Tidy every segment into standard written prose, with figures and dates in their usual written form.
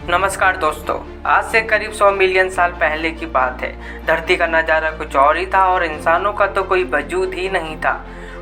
नमस्कार दोस्तों। आज से करीब 100 मिलियन साल पहले की बात है। धरती का नज़ारा कुछ और ही था और इंसानों का तो कोई वजूद ही नहीं था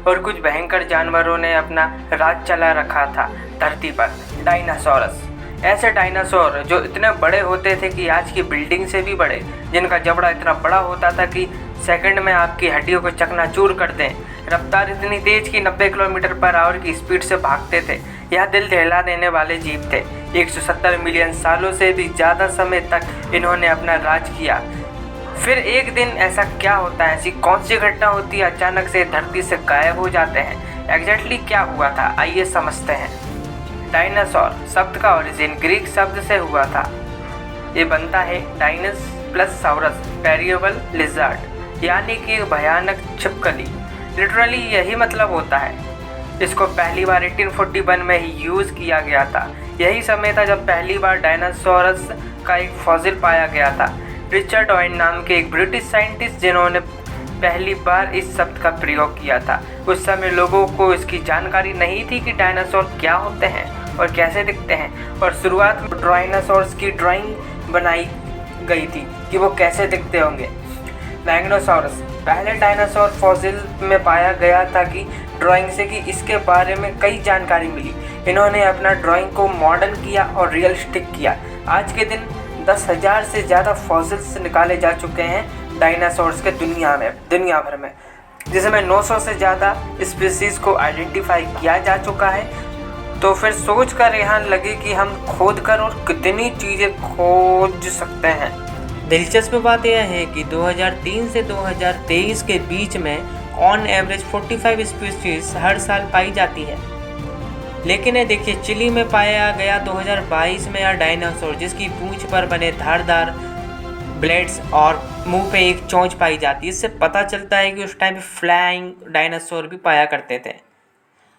और कुछ भयंकर जानवरों ने अपना राज चला रखा था धरती पर। डायनासोरस, ऐसे डायनासोर जो इतने बड़े होते थे कि आज की बिल्डिंग से भी बड़े, जिनका जबड़ा इतना बड़ा होता था कि सेकंड में आपकी हड्डियों को चकनाचूर कर दें। रफ्तार इतनी तेज कि 90 किलोमीटर पर आवर की स्पीड से भागते थे। यह दिल दहला देने वाले जीव थे। 170 मिलियन सालों से भी ज़्यादा समय तक इन्होंने अपना राज किया। फिर एक दिन ऐसा क्या होता है, ऐसी कौन सी घटना होती है, अचानक से धरती से गायब हो जाते हैं। एग्जैक्टली क्या हुआ था, आइए समझते हैं। डायनासोर शब्द का ओरिजिन ग्रीक शब्द से हुआ था। ये बनता है डायनस प्लस सौरस, वेरिएबल लिजार्ड, यानी कि भयानक छिपकली। लिटरली यही मतलब होता है। इसको पहली बार 1841 में ही यूज़ किया गया था। यही समय था जब पहली बार डायनासोरस का एक फॉसिल पाया गया था। रिचर्ड ऑयन नाम के एक ब्रिटिश साइंटिस्ट जिन्होंने पहली बार इस शब्द का प्रयोग किया था। उस समय लोगों को इसकी जानकारी नहीं थी कि डायनासोर क्या होते हैं और कैसे दिखते हैं, और शुरुआत में डायनासोर्स की ड्राइंग बनाई गई थी कि वो कैसे दिखते होंगे। मैग्नोसॉरस पहले डायनासोर फॉसिल में पाया गया था कि ड्राइंग से कि इसके बारे में कई जानकारी मिली। इन्होंने अपना ड्राइंग को मॉडर्न किया और रियलिस्टिक किया। आज के दिन 10,000 से ज़्यादा फॉसिल्स निकाले जा चुके हैं डायनासोर्स के दुनिया भर में, जिसमें 900 से ज़्यादा स्पीसीज़ को आइडेंटिफाई किया जा चुका है। तो फिर सोच कर यहाँ लगे कि हम खोद कर और कितनी चीज़ें खोज सकते हैं। दिलचस्प बात यह है कि 2003 से 2023 के बीच में ऑन एवरेज 45 स्पीशीज हर साल पाई जाती है। लेकिन ये देखिए, चिली में पाया गया 2022 में यह डायनासोर, जिसकी पूंछ पर बने धारदार ब्लेड्स और मुंह पे एक चोंच पाई जाती है। इससे पता चलता है कि उस टाइम पे फ्लाइंग डायनासोर भी पाया करते थे।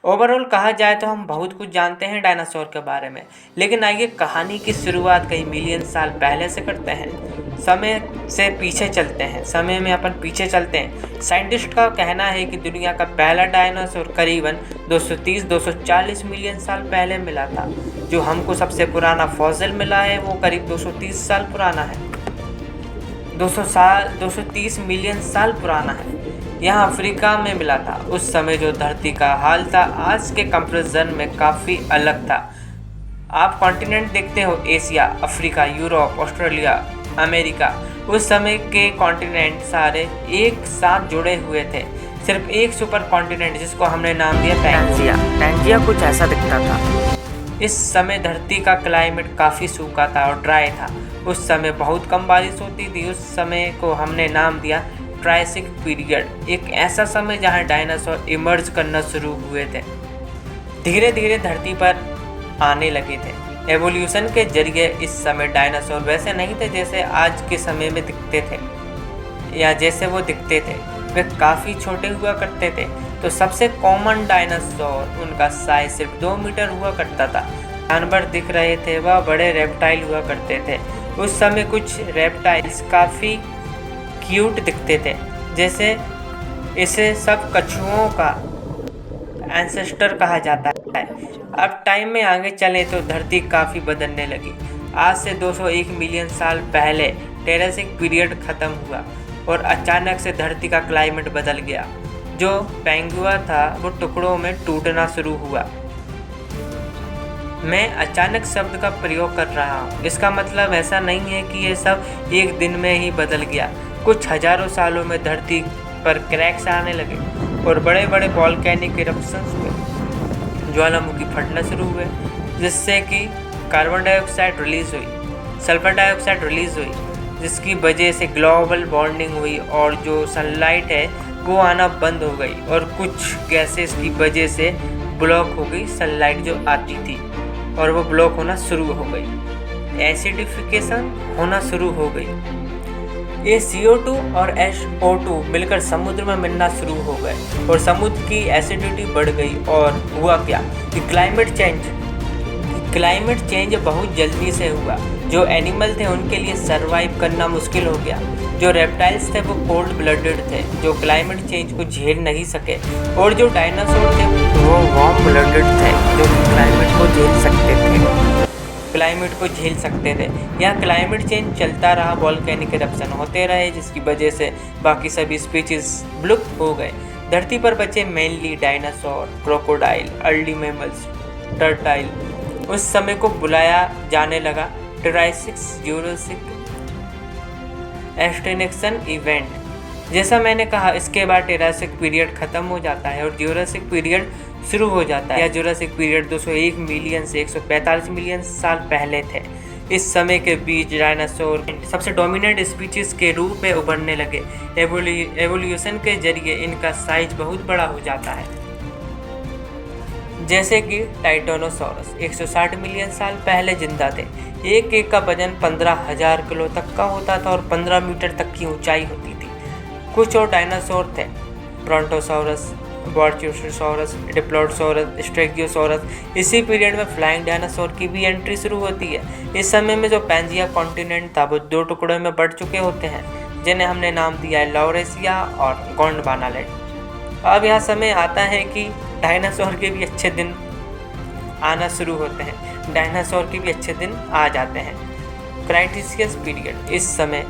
ओवरऑल कहा जाए तो हम बहुत कुछ जानते हैं डायनासोर के बारे में, लेकिन आइए कहानी की शुरुआत कई मिलियन साल पहले से करते हैं। समय से पीछे चलते हैं, समय में अपन पीछे चलते हैं। साइंटिस्ट का कहना है कि दुनिया का पहला डायनासोर करीबन 230-240 मिलियन साल पहले मिला था। जो हमको सबसे पुराना फॉसिल मिला है वो करीब 230 साल पुराना है। 230 मिलियन साल पुराना है। यहाँ अफ्रीका में मिला था। उस समय जो धरती का हाल था आज के कंपैरिजन में काफ़ी अलग था। आप कॉन्टिनेंट देखते हो, Asia, Africa, Europe, Australia, America. उस समय के कॉन्टिनेंट सारे एक साथ जुड़े हुए थे। सिर्फ एक सुपर कॉन्टिनेंट जिसको हमने नाम दिया पैंजिया कुछ ऐसा दिखता था। इस समय धरती का क्लाइमेट काफ़ी सूखा था और ड्राई था। उस समय बहुत कम बारिश होती थी। उस समय को हमने नाम दिया ट्रायसिक पीरियड, एक ऐसा समय जहां डायनासोर इमर्ज करना शुरू हुए थे, धीरे धीरे धरती पर आने लगे थे। एवोल्यूशन के जरिए इस समय डायनासोर वैसे नहीं थे जैसे आज के समय में दिखते थे या जैसे वो दिखते थे। वे काफ़ी छोटे हुआ करते थे। तो सबसे कॉमन डायनासोर, उनका साइज सिर्फ 2 मीटर हुआ करता था। जानवर दिख रहे थे वह बड़े रेप्टाइल हुआ करते थे। उस समय कुछ रेप्टाइल्स काफ़ी क्यूट दिखते थे, जैसे इसे सब कछुओं का एंसेस्टर कहा जाता है। अब टाइम में आगे चलें तो धरती काफ़ी बदलने लगी। आज से 201 मिलियन साल पहले टेरेसिक पीरियड ख़त्म हुआ और अचानक से धरती का क्लाइमेट बदल गया। जो पैंगुआ था वो टुकड़ों में टूटना शुरू हुआ। मैं अचानक शब्द का प्रयोग कर रहा हूँ, इसका मतलब ऐसा नहीं है कि ये सब एक दिन में ही बदल गया। कुछ हजारों सालों में धरती पर क्रैक्स आने लगे और बड़े बड़े वॉल्केनिक इरप्शंस हुए। ज्वालामुखी फटना शुरू हुए, जिससे कि कार्बन डाइऑक्साइड रिलीज़ हुई, सल्फर डाइऑक्साइड रिलीज़ हुई, जिसकी वजह से ग्लोबल वार्मिंग हुई और जो सनलाइट है वो आना बंद हो गई और कुछ गैसेस की वजह से ब्लॉक हो गई सनलाइट जो आती थी, और वो ब्लॉक होना शुरू हो गई। एसिडिफिकेशन होना शुरू हो गई। ये CO2 और SO2 मिलकर समुद्र में मिलना शुरू हो गए और समुद्र की एसिडिटी बढ़ गई। और हुआ क्या कि क्लाइमेट चेंज बहुत जल्दी से हुआ। जो एनिमल थे उनके लिए सरवाइव करना मुश्किल हो गया। जो रेप्टाइल्स थे वो कोल्ड ब्लडेड थे, जो क्लाइमेट चेंज को झेल नहीं सके, और जो डायनासोर थे वो वार्म ब्लडेड थे, जो क्लाइमेट को झेल सकते थे। क्लाइमेट को झेल सकते थे। यहाँ क्लाइमेट चेंज चलता रहा, वॉल्केनिक इरप्शन होते रहे, जिसकी वजह से बाकी सभी स्पीशीज विलुप्त हो गए। धरती पर बचे mainly dinosaur, crocodile, early mammals, turtle. उस समय को बुलाया जाने लगा ट्राइसिक ज्यूरासिक एक्सटिंक्शन इवेंट। जैसा मैंने कहा, इसके बाद टेरासिक पीरियड खत्म हो जाता है और ज्यूरासिक पीरियड शुरू हो जाता है। यह ज्यूरासिक पीरियड 201 मिलियन से 145 मिलियन साल पहले थे। इस समय के बीच डायनासोर सबसे डोमिनेंट स्पीशीज के रूप में उभरने लगे। एवोल्यूशन के जरिए इनका साइज बहुत बड़ा हो जाता है, जैसे कि टाइटेनोसॉरस 160 मिलियन साल पहले जिंदा थे। एक का वजन 15,000 किलो तक का होता था और 15 मीटर तक की ऊंचाई होती थी। कुछ और डायनासोर थे, ब्रोंटोसॉरस, बॉर्चियोसॉरस, डिप्लोडोसॉरस, स्टेगोसॉरस। इसी पीरियड में फ्लाइंग डायनासोर की भी एंट्री शुरू होती है। इस समय में जो पैंजिया कॉन्टिनेंट था वो 2 टुकड़ों में बढ़ चुके होते हैं, जिन्हें हमने नाम दिया है लॉरेशिया और गोंडवाना लैंड। अब यहाँ समय आता है कि डायनासोर के भी अच्छे दिन आना शुरू होते हैं। डायनासोर के भी अच्छे दिन आ जाते हैं। क्राइटेशियस पीरियड, इस समय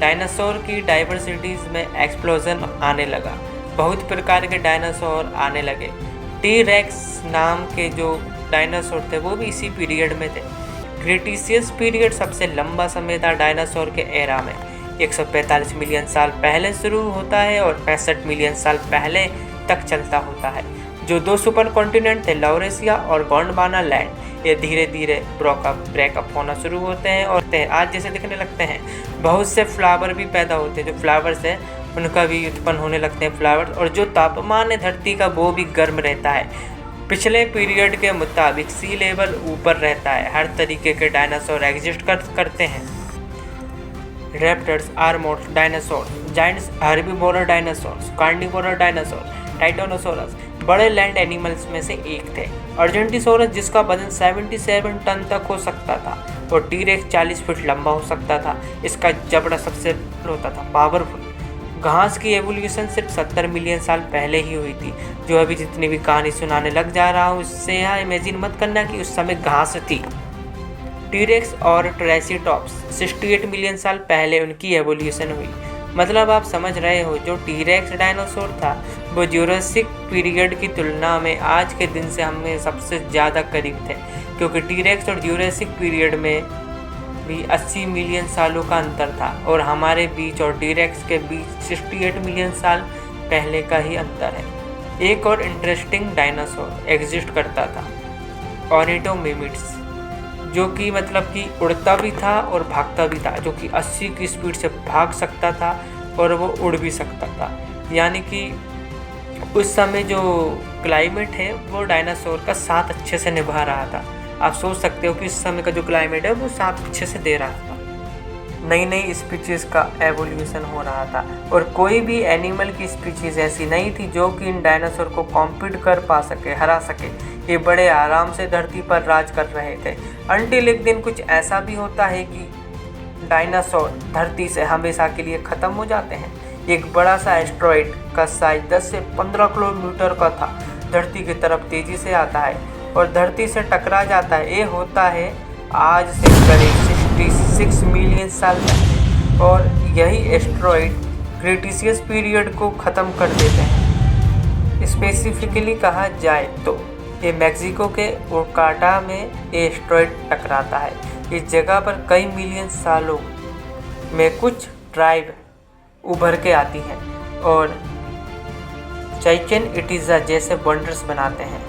डायनासोर की डाइवर्सिटीज में एक्सप्लोजन आने लगा। बहुत प्रकार के डायनासोर आने लगे। टी रेक्स नाम के जो डायनासोर थे वो भी इसी पीरियड में थे। क्रिटेशियस पीरियड सबसे लंबा समय था डायनासोर के एरा में। 145 मिलियन साल पहले शुरू होता है और 65 मिलियन साल पहले तक चलता होता है। जो 2 सुपर कॉन्टिनेंट थे, लॉरेशिया और गोंडवाना लैंड, ये धीरे धीरे ब्रेकअप होना शुरू होते हैं और आज जैसे दिखने लगते हैं। बहुत से फ्लावर भी पैदा होते हैं। जो फ्लावर्स हैं उनका भी उत्पन्न होने लगते हैं फ्लावर। और जो तापमान है धरती का वो भी गर्म रहता है। पिछले पीरियड के मुताबिक सी लेवल ऊपर रहता है। हर तरीके के डायनासोर एग्जिस्ट करते हैं। Raptors, armours dinosaur, giants, herbivorous dinosaurs, carnivorous dinosaur, titanosaurus बड़े लैंड एनिमल्स में से एक थे। अर्जेंटिसोरस जिसका वजन 77 टन तक हो सकता था और टी-रेक्स 40 फीट लंबा हो सकता था। इसका जबड़ा सबसे होता था पावरफुल। घास की एवोल्यूशन सिर्फ 70 मिलियन साल पहले ही हुई थी। जो अभी जितनी भी कहानी सुनाने लग जा रहा हूँ उससे यहाँ इमेजिन मत करना कि उस समय घास थी। टी-रेक्स और ट्राइसेटॉप्स 68 मिलियन साल पहले उनकी एवोल्यूशन हुई। मतलब आप समझ रहे हो, जो टी-रेक्स डायनासोर था वो ज्यूरासिक पीरियड की तुलना में आज के दिन से हमें सबसे ज़्यादा करीब थे, क्योंकि टी-रेक्स और ज्यूरासिक पीरियड में भी 80 मिलियन सालों का अंतर था और हमारे बीच और टी-रेक्स के बीच 68 मिलियन साल पहले का ही अंतर है। एक और इंटरेस्टिंग डायनासोर एग्जिस्ट करता था, ऑर्निथोमिमिड्स, जो कि मतलब कि उड़ता भी था और भागता भी था, जो कि 80 की स्पीड से भाग सकता था और वो उड़ भी सकता था। यानी कि उस समय जो क्लाइमेट है वो डायनासोर का साथ अच्छे से निभा रहा था। आप सोच सकते हो कि इस समय का जो क्लाइमेट है वो साथ अच्छे से दे रहा था। नई नई स्पीशीज़ का एवोल्यूशन हो रहा था और कोई भी एनिमल की स्पीशीज़ ऐसी नहीं थी जो कि इन डायनासोर को कॉम्पीट कर पा सके, हरा सके। ये बड़े आराम से धरती पर राज कर रहे थे। अनटिल एक दिन कुछ ऐसा भी होता है कि डायनासोर धरती से हमेशा के लिए ख़त्म हो जाते हैं। एक बड़ा सा एस्ट्रॉइड का साइज 10 से 15 किलोमीटर का था, धरती की तरफ तेज़ी से आता है और धरती से टकरा जाता है। ये होता है आज से करीब 66 मिलियन साल पहले और यही एस्ट्रॉइड क्रिटेशियस पीरियड को ख़त्म कर देते हैं। स्पेसिफिकली कहा जाए तो ये मैक्सिको के ओकाटा में ये एस्ट्रॉइड टकराता है। इस जगह पर कई मिलियन सालों में कुछ ट्राइब उभर के आती हैं और चाइचेन इटिज़ा जैसे वंडर्स बनाते हैं।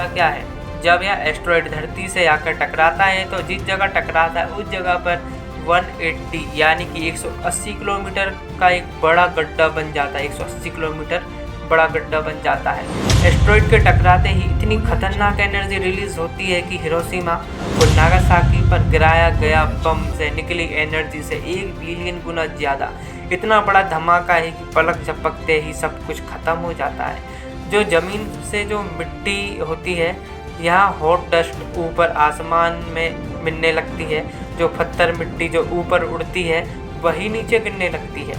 क्या है, जब यह एस्ट्रॉइड धरती से आकर टकराता है तो जिस जगह टकराता है उस जगह पर 180 यानी कि 180 किलोमीटर का एक बड़ा गड्ढा बन जाता है। 180 किलोमीटर बड़ा गड्ढा बन जाता है। एस्ट्रॉइड के टकराते ही इतनी खतरनाक एनर्जी रिलीज होती है कि हिरोशिमा और नागासाकी पर गिराया गया बम से निकली एनर्जी से 1 बिलियन गुना ज़्यादा। इतना बड़ा धमाका है कि पलक झपकते ही सब कुछ खत्म हो जाता है। जो ज़मीन से जो मिट्टी होती है, यहाँ हॉट डस्ट ऊपर आसमान में मिलने लगती है। जो पत्थर मिट्टी जो ऊपर उड़ती है वही नीचे गिरने लगती है।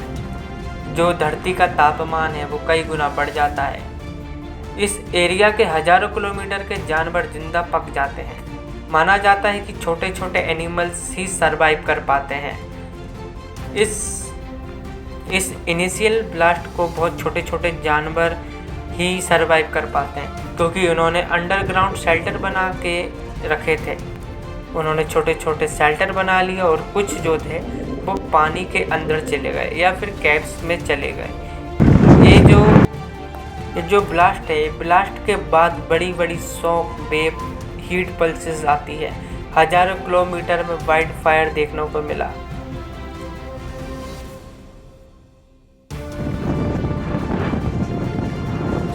जो धरती का तापमान है वो कई गुना बढ़ जाता है। इस एरिया के हजारों किलोमीटर के जानवर जिंदा पक जाते हैं। माना जाता है कि छोटे छोटे एनिमल्स ही सरवाइव कर पाते हैं। इस इनिशियल ब्लास्ट को बहुत छोटे छोटे जानवर ही सरवाइव कर पाते हैं, क्योंकि उन्होंने अंडरग्राउंड शेल्टर बना के रखे थे। उन्होंने छोटे छोटे शेल्टर बना लिए और कुछ जो थे वो पानी के अंदर चले गए या फिर कैव्स में चले गए। ये जो ब्लास्ट है, ब्लास्ट के बाद बड़ी बड़ी शॉक वेव हीट पल्सेस आती है। हजारों किलोमीटर में वाइल्ड फायर देखने को मिला।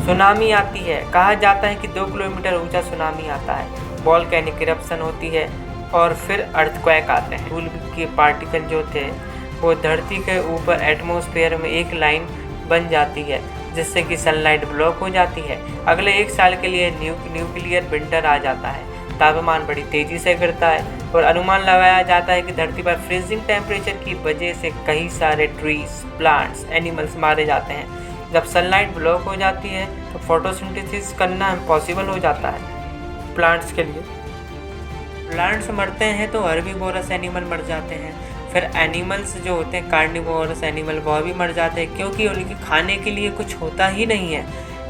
सुनामी आती है। कहा जाता है कि 2 किलोमीटर ऊंचा सुनामी आता है। वॉल्केनिक इरप्शन होती है और फिर अर्थक्वेक आते हैं। धूल के पार्टिकल जो थे वो धरती के ऊपर एटमॉस्फेयर में एक लाइन बन जाती है, जिससे कि सनलाइट ब्लॉक हो जाती है। अगले 1 साल के लिए न्यूक्लियर विंटर आ जाता है। तापमान बड़ी तेज़ी से गिरता है और अनुमान लगाया जाता है कि धरती पर फ्रीजिंग टेम्परेचर की वजह से कई सारे ट्रीज, प्लांट्स, एनिमल्स मारे जाते हैं। जब सनलाइट ब्लॉक हो जाती है तो फोटोसिंथेसिस करना इम्पॉसिबल हो जाता है प्लांट्स के लिए। प्लांट्स मरते हैं तो हर्बीवोरस एनिमल मर जाते हैं। फिर एनिमल्स जो होते हैं कार्निवोरस एनिमल, वह भी मर जाते हैं, क्योंकि उनके खाने के लिए कुछ होता ही नहीं है।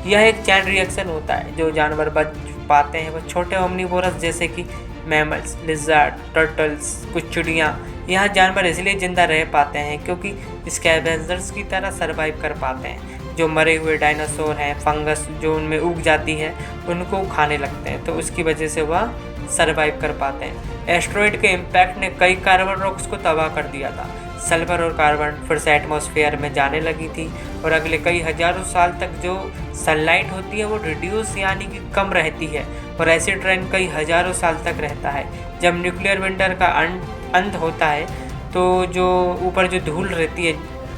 यह एक चैन रिएक्शन होता है। जो जानवर बच पाते हैं वो छोटे ओमनिवोरस जैसे कि मैमल्स, लिजर्ड, टर्टल्स, कुछ चिड़ियाँ। यहाँ जानवर इसलिए जिंदा रह पाते हैं क्योंकि स्कैवेंजर्स की तरह सरवाइव कर पाते हैं। जो मरे हुए डायनासोर हैं, फंगस जो उनमें उग जाती है, उनको खाने लगते हैं, तो उसकी वजह से वह सरवाइव कर पाते हैं। एस्ट्रॉयड के इम्पैक्ट ने कई कार्बन रॉक्स को तबाह कर दिया था। सल्फर और कार्बन फिर से एटमॉस्फेयर में जाने लगी थी और अगले कई हजारों साल तक जो सनलाइट होती है वो रिड्यूस यानी कि कम रहती है और ऐसे ट्रेंड कई हजारों साल तक रहता है। जब न्यूक्लियर विंटर का अंत होता है तो जो ऊपर जो धूल रहती है,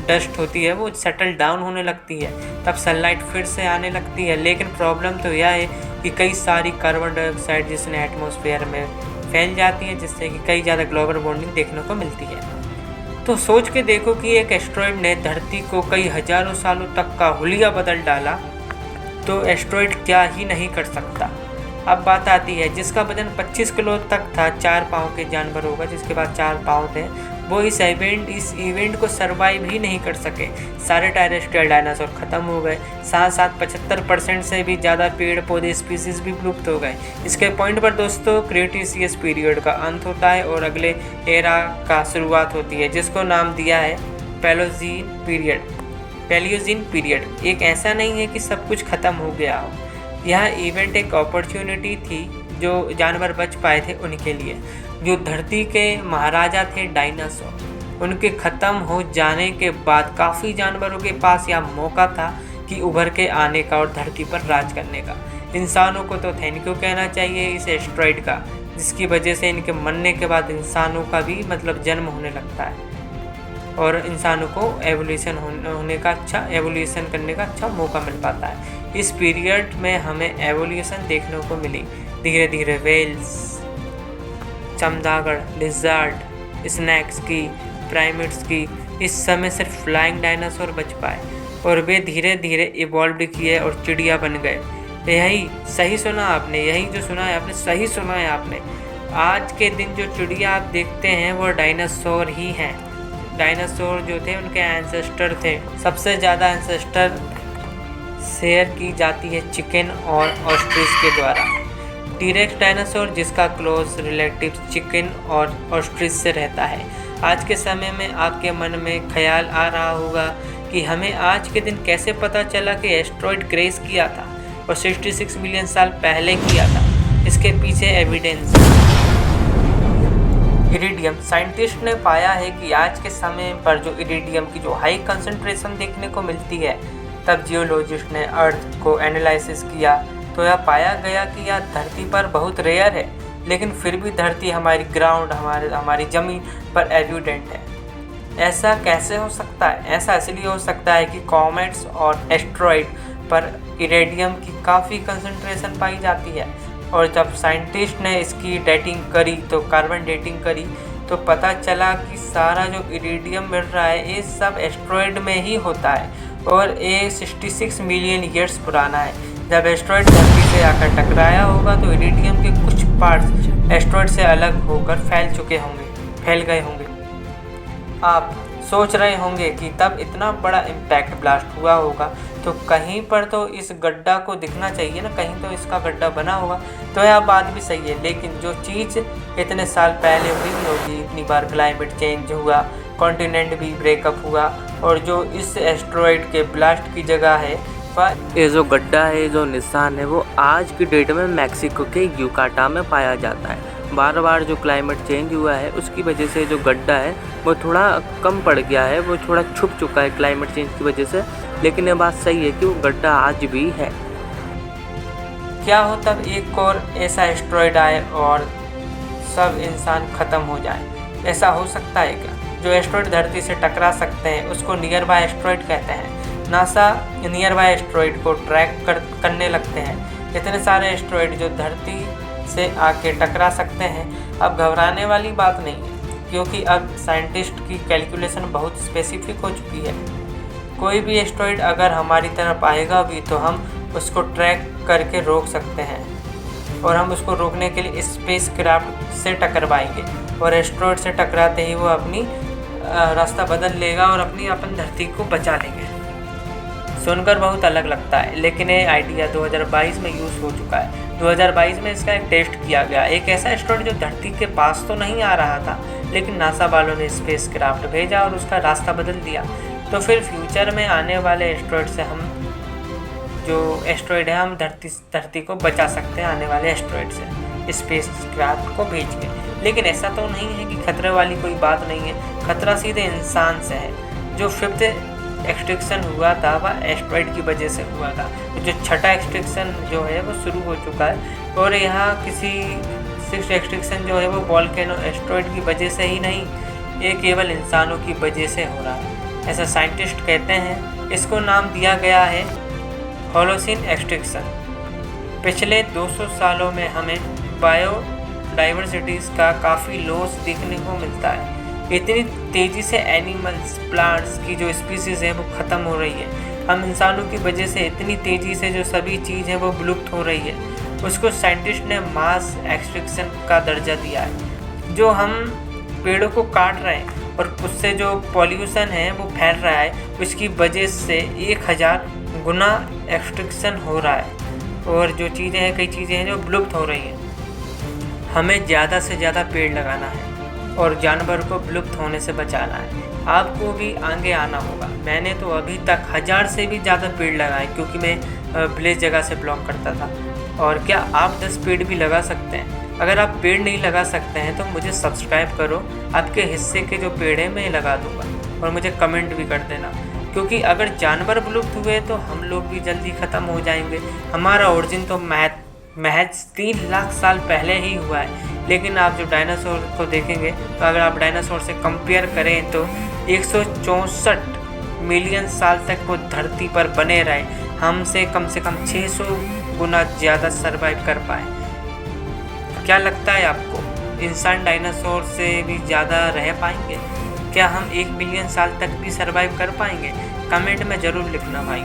डस्ट होती है, वो सेटल डाउन होने लगती है। तब सनलाइट फिर से आने लगती है। लेकिन प्रॉब्लम तो यह है कि कई सारी कार्बन डाइऑक्साइड जिसने एटमॉस्फेयर में फैल जाती है, जिससे कि कई ज़्यादा ग्लोबल वार्मिंग देखने को मिलती है। तो सोच के देखो कि एक एस्ट्रॉयड ने धरती को कई हजारों सालों तक का हुलिया बदल डाला, तो एस्ट्रॉयड क्या ही नहीं कर सकता। अब बात आती है जिसका वजन 25 किलो तक था, 4 पाँव के जानवर होगा जिसके पास 4 पाँव थे, वो इस इवेंट को सरवाइव ही नहीं कर सके। सारे टेरेस्ट्रियल डायनासोर खत्म हो गए। साथ साथ 75% से भी ज़्यादा पेड़ पौधे स्पीसीज भी विलुप्त हो गए। इसके पॉइंट पर दोस्तों क्रेटेशियस पीरियड का अंत होता है और अगले एरा का शुरुआत होती है, जिसको नाम दिया है पैलियोजीन पीरियड। एक ऐसा नहीं है कि सब कुछ खत्म हो गया हो। यह इवेंट एक अपॉर्चुनिटी थी जो जानवर बच पाए थे उनके लिए। जो धरती के महाराजा थे डायनासोर, उनके ख़त्म हो जाने के बाद काफ़ी जानवरों के पास यह मौका था कि उभर के आने का और धरती पर राज करने का। इंसानों को तो थैंक यू कहना चाहिए इस एस्ट्रॉयड का, जिसकी वजह से इनके मरने के बाद इंसानों का भी मतलब जन्म होने लगता है और इंसानों को एवोल्यूशन करने का अच्छा मौका मिल पाता है। इस पीरियड में हमें एवोल्यूशन देखने को मिली। धीरे धीरे वेल्स, चमगादड़, लिजर्ड, स्नैक्स की, प्राइमेट्स की, इस समय सिर्फ फ्लाइंग डायनासोर बच पाए और वे धीरे धीरे इवॉल्व किए और चिड़िया बन गए। यही सही सुना आपने, यही जो सुना है आपने, सही सुना है आपने। आज के दिन जो चिड़िया आप देखते हैं वो डायनासोर ही हैं। डायनासोर जो थे उनके एंसेस्टर थे। सबसे ज़्यादा एंसेस्टर शेयर की जाती है चिकन और ऑस्ट्रिच के द्वारा। टीरेक्स डायनासोर जिसका क्लोज रिलेटिव चिकन और ऑस्ट्रिच से रहता है। आज के समय में आपके मन में ख्याल आ रहा होगा कि हमें आज के दिन कैसे पता चला कि एस्ट्रॉयड क्रैश किया था और 66 मिलियन साल पहले किया था। इसके पीछे एविडेंस। इरिडियम। साइंटिस्ट ने पाया है कि आज के समय पर जो इरिडियम की जो हाई कंसंट्रेशन देखने को मिलती है, तब जियोलॉजिस्ट ने अर्थ को एनालिसिस किया तो यह पाया गया कि यह धरती पर बहुत रेयर है, लेकिन फिर भी धरती हमारी ग्राउंड हमारी ज़मीन पर एविडेंट है। ऐसा कैसे हो सकता है? ऐसा इसलिए हो सकता है कि कॉमेट्स और एस्ट्रॉयड पर इरिडियम की काफ़ी कंसंट्रेशन पाई जाती है और जब साइंटिस्ट ने इसकी डेटिंग करी तो कार्बन डेटिंग करी तो पता चला कि सारा जो इरिडियम मिल रहा है ये सब एस्ट्रॉयड में ही होता है और ये 66 मिलियन ईयर्स पुराना है। जब एस्ट्रॉयड धरती से आकर टकराया होगा तो इरिडियम के कुछ पार्ट्स एस्टेरॉयड से अलग होकर फैल गए होंगे। आप सोच रहे होंगे कि तब इतना बड़ा इम्पैक्ट ब्लास्ट हुआ होगा तो कहीं पर तो इस गड्ढा को दिखना चाहिए ना, कहीं तो इसका गड्ढा बना होगा। तो यह बात भी सही है, लेकिन जो चीज़ इतने साल पहले हुई होगी, इतनी बार क्लाइमेट चेंज हुआ, कॉन्टिनेंट भी ब्रेकअप हुआ, और जो इस एस्टेरॉयड के ब्लास्ट की जगह है ये जो गड्ढा है, जो निशान है, वो आज की डेट में मैक्सिको के यूकाटा में पाया जाता है। बार बार जो क्लाइमेट चेंज हुआ है उसकी वजह से जो गड्ढा है वो थोड़ा कम पड़ गया है, वो थोड़ा छुप चुका है क्लाइमेट चेंज की वजह से। लेकिन ये बात सही है कि वो गड्ढा आज भी है। क्या हो तब एक और ऐसा एस्टेरॉयड आए और सब इंसान ख़त्म हो जाए? ऐसा हो सकता है क्या? जो एस्टेरॉयड धरती से टकरा सकते हैं उसको नियर बाय एस्टेरॉयड कहते हैं। नासा नियर बाय एस्टेरॉयड को ट्रैक करने लगते हैं। इतने सारे एस्टेरॉयड जो धरती से आके टकरा सकते हैं। अब घबराने वाली बात नहीं है, क्योंकि अब साइंटिस्ट की कैलकुलेशन बहुत स्पेसिफिक हो चुकी है। कोई भी एस्टेरॉयड अगर हमारी तरफ आएगा भी तो हम उसको ट्रैक करके रोक सकते हैं, और हम उसको रोकने के लिए स्पेस क्राफ्ट से टकरवाएंगे, और एस्टेरॉयड से टकराते ही वो अपनी रास्ता बदल लेगा और अपन धरती को बचा लेंगे। सुनकर बहुत अलग लगता है, लेकिन ये आइडिया 2022 में यूज़ हो चुका है। 2022 में इसका एक टेस्ट किया गया। एक ऐसा एस्टेरॉयड जो धरती के पास तो नहीं आ रहा था, लेकिन नासा वालों ने स्पेस क्राफ्ट भेजा और उसका रास्ता बदल दिया। तो फिर फ्यूचर में आने वाले एस्टेरॉयड से हम जो एस्टेरॉयड है, हम धरती को बचा सकते हैं आने वाले एस्टेरॉयड से स्पेस क्राफ्ट को भेज के। लेकिन ऐसा तो नहीं है कि खतरे वाली कोई बात नहीं है। खतरा सीधे इंसान से है। जो 5th एक्सटिंक्शन हुआ था वह एस्टेरॉयड की वजह से हुआ था। जो 6ठा एक्सटिंक्शन जो है वो शुरू हो चुका है, और यहाँ किसी 6th एक्सटिंक्शन जो है वो वोल्केनो एस्टेरॉयड की वजह से ही नहीं, ये केवल इंसानों की वजह से हो रहा है, ऐसा साइंटिस्ट कहते हैं। इसको नाम दिया गया है होलोसीन एक्सटिंक्शन। पिछले 200 सालों में हमें बायोडाइवर्सिटीज़ का काफ़ी लॉस देखने को मिलता है। इतनी तेज़ी से एनिमल्स, प्लांट्स की जो स्पीसीज़ है वो ख़त्म हो रही है। हम इंसानों की वजह से इतनी तेज़ी से जो सभी चीज़ है वो विलुप्त हो रही है। उसको साइंटिस्ट ने मास एक्सटिंक्शन का दर्जा दिया है। जो हम पेड़ों को काट रहे हैं और उससे जो पॉल्यूशन है वो फैल रहा है, उसकी वजह से 1000 गुना एक्सटिंक्शन हो रहा है, और जो चीज़ें हैं, कई चीज़ें हैं जो विलुप्त हो रही हैं। हमें ज़्यादा से ज़्यादा पेड़ लगाना है और जानवर को विलुप्त होने से बचाना है। आपको भी आगे आना होगा। मैंने तो अभी तक 1000 से भी ज़्यादा पेड़ लगाए, क्योंकि मैं विलेज जगह से बिलोंग करता था। और क्या आप 10 पेड़ भी लगा सकते हैं? अगर आप पेड़ नहीं लगा सकते हैं तो मुझे सब्सक्राइब करो, आपके हिस्से के जो पेड़ हैं मैं लगा दूँगा, और मुझे कमेंट भी कर देना। क्योंकि अगर जानवर विलुप्त हुए तो हम लोग भी जल्दी ख़त्म हो जाएंगे। हमारा ओरिजिन तो महज 3 लाख साल पहले ही हुआ है। लेकिन आप जो डायनासोर को देखेंगे, तो अगर आप डायनासोर से कंपेयर करें तो 164 मिलियन साल तक वो धरती पर बने रहे, हमसे कम से कम 600 गुना ज़्यादा सरवाइव कर पाए। क्या लगता है आपको, इंसान डायनासोर से भी ज़्यादा रह पाएंगे? क्या हम 1 मिलियन साल तक भी सरवाइव कर पाएंगे? कमेंट में ज़रूर लिखना भाई।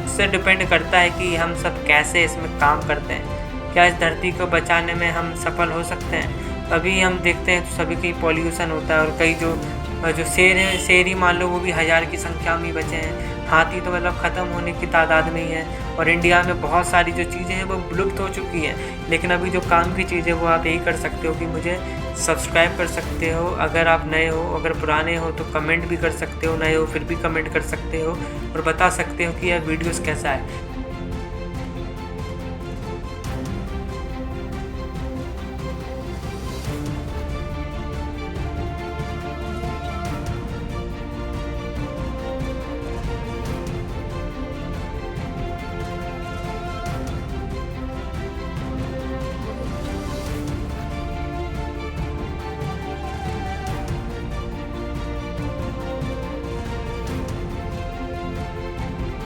इससे डिपेंड करता है कि हम सब कैसे इसमें काम करते हैं। क्या इस धरती को बचाने में हम सफल हो सकते हैं? अभी हम देखते हैं तो सभी की पॉल्यूशन होता है, और कई जो शेर हैं, शेर ही मान लो वो भी 1000 की संख्या में बचे हैं। हाथी तो मतलब ख़त्म होने की तादाद में ही है, और इंडिया में बहुत सारी जो चीज़ें हैं वो विलुप्त हो चुकी हैं। लेकिन अभी जो काम की चीज़ है वो आप यही कर सकते हो कि मुझे सब्सक्राइब कर सकते हो अगर आप नए हो। अगर पुराने हो तो कमेंट भी कर सकते हो, नए हो फिर भी कमेंट कर सकते हो, और बता सकते हो कि यह वीडियोस कैसा है।